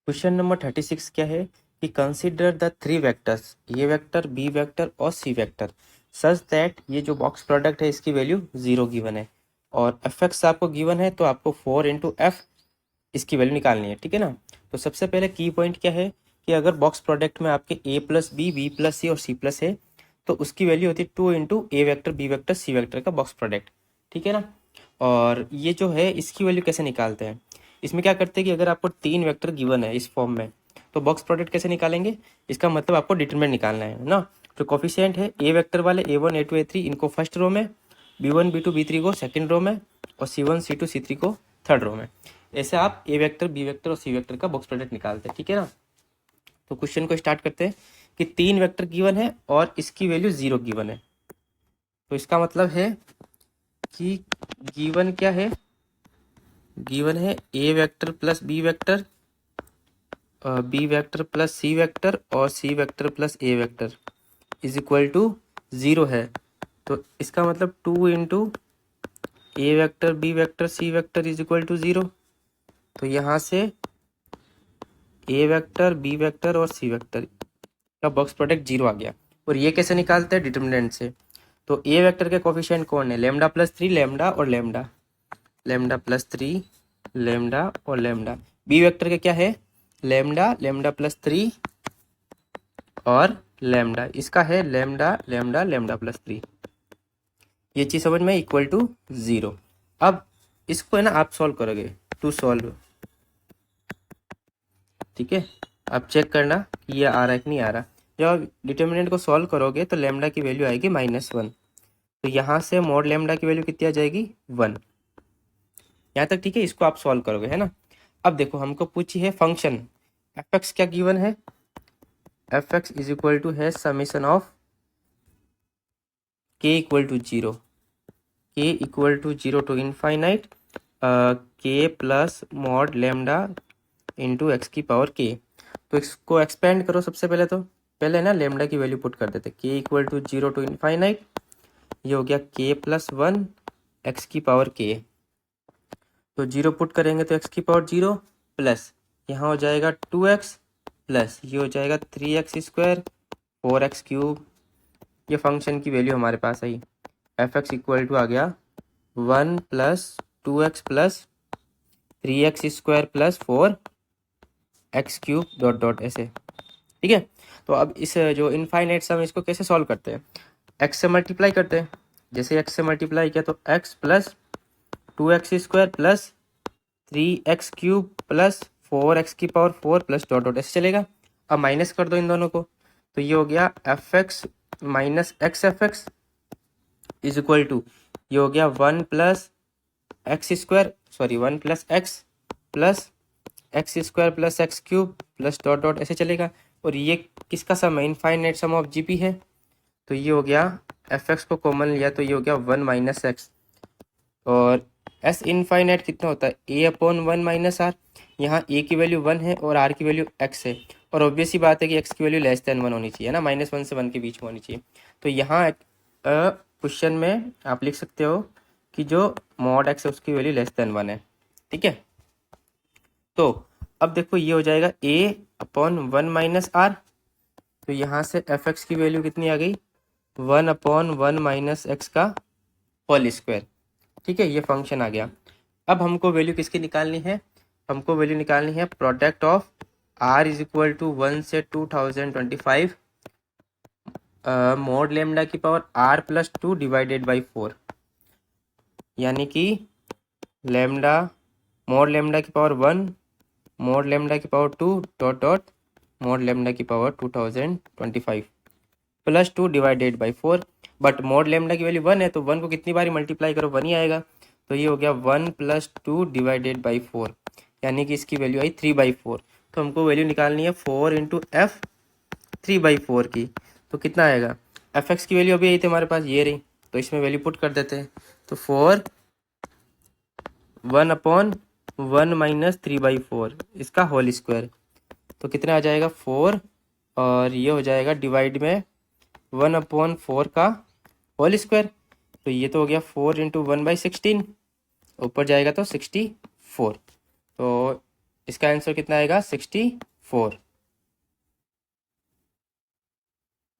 Question number 36 क्या है कि consider the three vectors A vector B vector और सी वेक्टर सच दैट ये जो बॉक्स प्रोडक्ट है इसकी वैल्यू 0 गिवन है और एफ एक्स आपको गिवन है तो आपको 4 इंटू एफ इसकी वैल्यू निकालनी है। ठीक है ना। तो सबसे पहले की पॉइंट क्या है कि अगर बॉक्स प्रोडक्ट में आपके ए प्लस बी प्लस सी और सी प्लस है तो उसकी वैल्यू होती है 2 into A vector B vector C vector का बॉक्स प्रोडक्ट। ठीक है ना। और ये जो है इसकी वैल्यू कैसे निकालते हैं, इसमें क्या करते हैं कि अगर आपको 3 वेक्टर गिवन है इस फॉर्म में तो बॉक्स प्रोडक्ट कैसे निकालेंगे, इसका मतलब आपको डिटरमिनेंट निकालना है ना। तो कोफिशिएंट है ए वेक्टर वाले A1 A2 A3 इनको फर्स्ट रो में, B1 B2 B3 को सेकंड रो में और C1 C2 C3 को थर्ड रो में। ऐसे आप ए वेक्टर बी वेक्टर और सी वेक्टर का बॉक्स प्रोडक्ट निकालते हैं। ठीक है ना। तो क्वेश्चन को स्टार्ट करते हैं कि 3 वेक्टर गिवन है और इसकी वैल्यू 0 गिवन है। तो इसका मतलब है कि गिवन क्या है, गिवन है A vector plus B vector, B vector plus C vector और C vector plus A vector is equal to 0 है। तो इसका मतलब 2 into A vector B vector C vector is equal to 0। तो यहाँ से ए वेक्टर बी वेक्टर और C vector का बॉक्स प्रोडक्ट 0 आ गया। और ये कैसे निकालते हैं, डिटरमिनेंट से। तो ए वेक्टर के कोफिशिएंट कौन है, लेमडा प्लस 3 लेमडा और लेमडा, लेमडा प्लस 3 लेमडा और लेमडा। बी वेक्टर के क्या है, लेमडा लेमडा प्लस 3 और लेमडा, इसका है लेमडा लेमडा लेमडा प्लस 3। ये चीज समझ में, इक्वल टू 0। अब इसको है ना आप सॉल्व करोगे, टू सॉल्व। ठीक है। अब चेक करना कि ये आ रहा है कि नहीं आ रहा। जब आप डिटर्मिनेंट को सॉल्व करोगे तो लेमडा की वैल्यू आएगी -1। तो यहाँ से मोड लेमडा की वैल्यू कितनी आ जाएगी, 1। यहाँ तक ठीक है, इसको आप सॉल्व करोगे है ना। अब देखो हमको पूछी है फंक्शन एफ एक्स, क्या गिवन है, F X is equal to है summation of K equal to 0, K equal to 0 to infinite K plus mod lambda into X की पावर के। तो इसको एक्सपेंड करो सबसे पहले। तो पहले ना लेमडा की वैल्यू पुट कर देते, के इक्वल टू 0 टू इनफाइनाइट, ये हो गया के प्लस 1 एक्स की पावर के। तो 0 पुट करेंगे तो एक्स की पावर 0 प्लस यहाँ हो जाएगा 2x प्लस ये हो जाएगा 3x स्क्वायर 4x क्यूब। ये फंक्शन की वैल्यू हमारे पास आई, एफ एक्स इक्वल टू आ गया 1 plus 2x plus 3x square plus 4x cube dot dot ऐसे। ठीक है। तो अब इस जो इनफाइनाइट सम इसको कैसे सॉल्व करते हैं, x से मल्टीप्लाई करते हैं। जैसे x से मल्टीप्लाई किया तो x plus 2x square plus 3x cube plus 4x की पावर 4 प्लस डॉट डॉट ऐसे चलेगा। अब माइनस कर दो इन दोनों को, तो ये हो गया F X minus X F X is equal to, ये हो गया 1 plus X square, sorry 1 plus X square plus X cube plus dot dot ऐसे चलेगा। और ये किसका सम है, इनफाइनाइट सम ऑफ जीपी है। तो ये हो गया एफ एक्स को कॉमन लिया तो ये हो गया 1 माइनस एक्स, और एस इनफाइनाइट कितना होता है, ए अपॉन 1 माइनस आर। यहाँ ए की वैल्यू 1 है और आर की वैल्यू एक्स है, और ऑब्वियस ही बात है कि एक्स की वैल्यू लेस देन 1 होनी चाहिए ना, -1 से 1 के बीच में होनी चाहिए। तो यहाँ क्वेश्चन में आप लिख सकते हो कि जो मॉड एक्स है उसकी वैल्यू लेस देन 1 है। ठीक है। तो अब देखो ये हो जाएगा ए अपॉन 1 माइनस आर। तो यहाँ से एफ एक्स की वैल्यू कितनी आ गई, 1 अपॉन 1 माइनस एक्स का होल स्क्वायर। ठीक है, ये फंक्शन आ गया। अब हमको वैल्यू किसकी निकालनी है, हमको वैल्यू निकालनी है product of r is equal to 1 से 2025 मोड लेमडा की power r plus 2 divided by 4, यानी कि लेमडा मोड लेमडा की पावर 1 मोड लेमडा की power 2 dot dot mod lambda की power 2025 plus 2 divided by 4। But mod lambda की value 1 है तो 1 को कितनी बार मल्टीप्लाई करो 1 ही आएगा। तो ये हो गया 1 प्लस 2 डिवाइडेड बाई 4, यानी कि इसकी वैल्यू आई 3/4। तो हमको वैल्यू निकालनी है 4 इंटू एफ 3/4 की। तो कितना आएगा, एफ एक्स की वैल्यू अभी आई थी हमारे पास, ये रही, तो इसमें वैल्यू पुट कर देते हैं। तो 4 1 अपॉन 1 माइनस 3/4 इसका होल स्क्वायर, तो कितना आ जाएगा 4, और ये हो जाएगा डिवाइड में 1 अपॉन 4 का होल स्क्वायर। तो ये तो हो गया 4 इंटू 1/16, ऊपर जाएगा तो 64। तो इसका आंसर कितना आएगा 64।